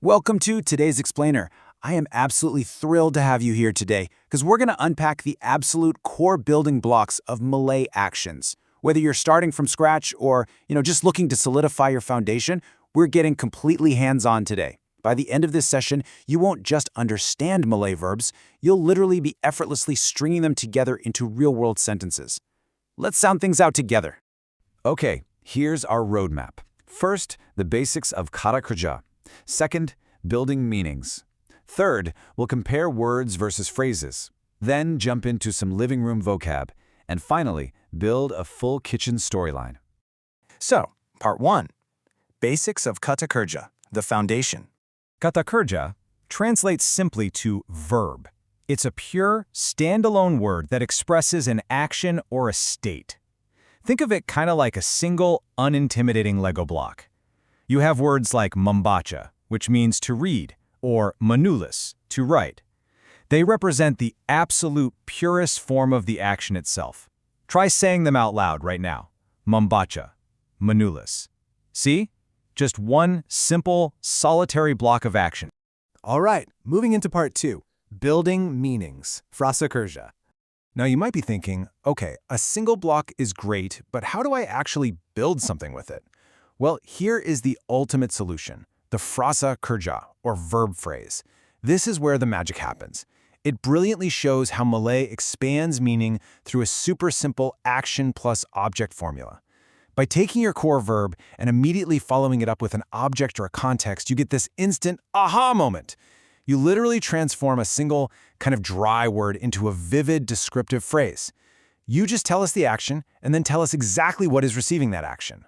Welcome to today's explainer. I am absolutely thrilled to have you here today because we're going to unpack the absolute core building blocks of Malay actions. Whether you're starting from scratch or, just looking to solidify your foundation, we're getting completely hands-on today. By the end of this session, you won't just understand Malay verbs, you'll literally be effortlessly stringing them together into real-world sentences. Let's sound things out together. Okay, here's our roadmap. First, the basics of Kata Kerja. Second, building meanings. Third, we'll compare words versus phrases. Then jump into some living room vocab. And finally, build a full kitchen storyline. So, Part 1. Basics of Kata Kerja, the foundation. Kata Kerja translates simply to verb. It's a pure, standalone word that expresses an action or a state. Think of it kind of like a single, unintimidating Lego block. You have words like membaca, which means to read, or menulis, to write. They represent the absolute purest form of the action itself. Try saying them out loud right now. Membaca, menulis. See? Just one simple, solitary block of action. All right, moving into Part 2. Building meanings, Frasa Kerja. Now you might be thinking, okay, a single block is great, but how do I actually build something with it? Well, here is the ultimate solution, the Frasa Kerja, or verb phrase. This is where the magic happens. It brilliantly shows how Malay expands meaning through a super simple action plus object formula. By taking your core verb and immediately following it up with an object or a context, you get this instant aha moment. You literally transform a single kind of dry word into a vivid descriptive phrase. You just tell us the action and then tell us exactly what is receiving that action.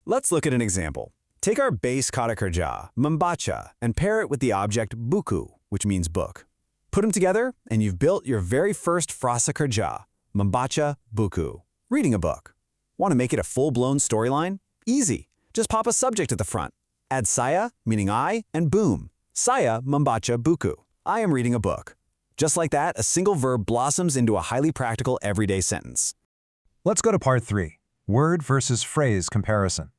Let's look at an example. Take our base Kata Kerja, membaca, and pair it with the object buku, which means book. Put them together, and you've built your very first Frasa Kerja, membaca buku, reading a book. Want to make it a full-blown storyline? Easy. Just pop a subject at the front. Add saya, meaning I, and boom. Saya membaca buku. I am reading a book. Just like that, a single verb blossoms into a highly practical everyday sentence. Let's go to Part 3, word versus phrase comparison.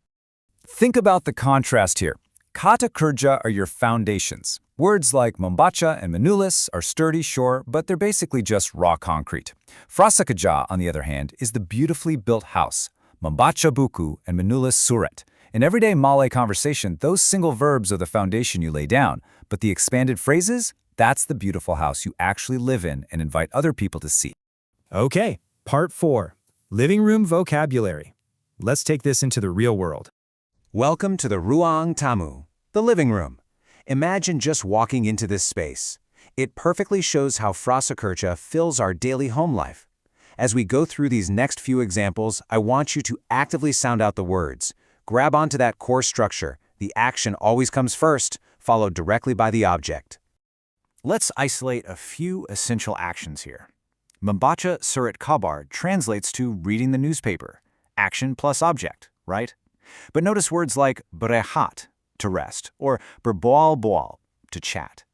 Think about the contrast here. Kata Kerja are your foundations. Words like membaca and menulis are sturdy, sure, but they're basically just raw concrete. Frasa Kerja, on the other hand, is the beautifully built house. Membaca buku and menulis surat. In everyday Malay conversation, those single verbs are the foundation you lay down, but the expanded phrases, that's the beautiful house you actually live in and invite other people to see. Okay, Part 4, living room vocabulary. Let's take this into the real world. Welcome to the ruang tamu, the living room. Imagine just walking into this space. It perfectly shows how Frasa Kerja fills our daily home life. As we go through these next few examples, I want you to actively sound out the words. Grab onto that core structure. The action always comes first, followed directly by the object. Let's isolate a few essential actions here. Membaca surat kabar translates to reading the newspaper. Action plus object, right? But notice words like berehat, to rest, or berboal-boal, to chat.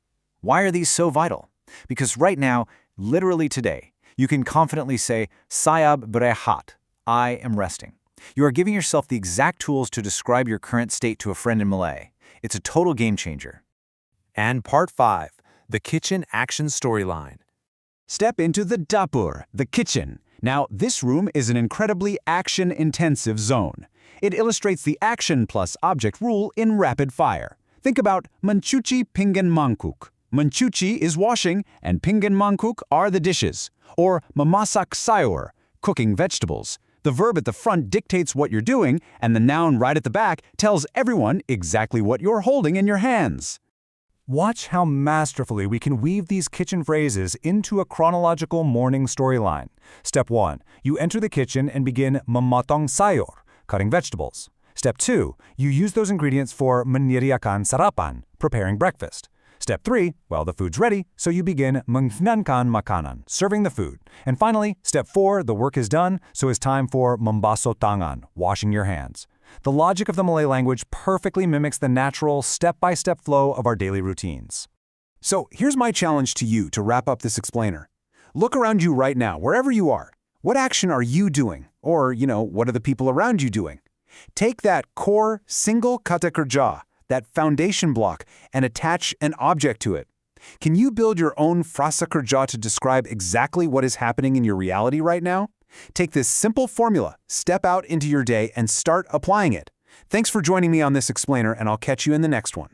Why are these so vital? Because right now, literally today, you can confidently say, saya berehat, I am resting. You are giving yourself the exact tools to describe your current state to a friend in Malay. It's a total game changer. And Part 5, the kitchen action storyline. Step into the dapur, the kitchen. Now, this room is an incredibly action-intensive zone. It illustrates the action plus object rule in rapid fire. Think about mencuci pinggan mangkuk. Mencuci is washing, and pinggan mangkuk are the dishes. Or memasak sayur, cooking vegetables. The verb at the front dictates what you're doing, and the noun right at the back tells everyone exactly what you're holding in your hands. Watch how masterfully we can weave these kitchen phrases into a chronological morning storyline. Step 1. You enter the kitchen and begin memotong sayur, cutting vegetables. Step 2. You use those ingredients for menyediakan sarapan, preparing breakfast. Step 3. Well, the food's ready, so you begin menghidangkan makanan, serving the food. And finally, Step 4. The work is done, so it's time for membasuh tangan, washing your hands. The logic of the Malay language perfectly mimics the natural, step-by-step flow of our daily routines. So here's my challenge to you to wrap up this explainer. Look around you right now, wherever you are. What action are you doing? Or, what are the people around you doing? Take that core, single Kata Kerja, that foundation block, and attach an object to it. Can you build your own Frasa Kerja to describe exactly what is happening in your reality right now? Take this simple formula, step out into your day, and start applying it. Thanks for joining me on this explainer, and I'll catch you in the next one.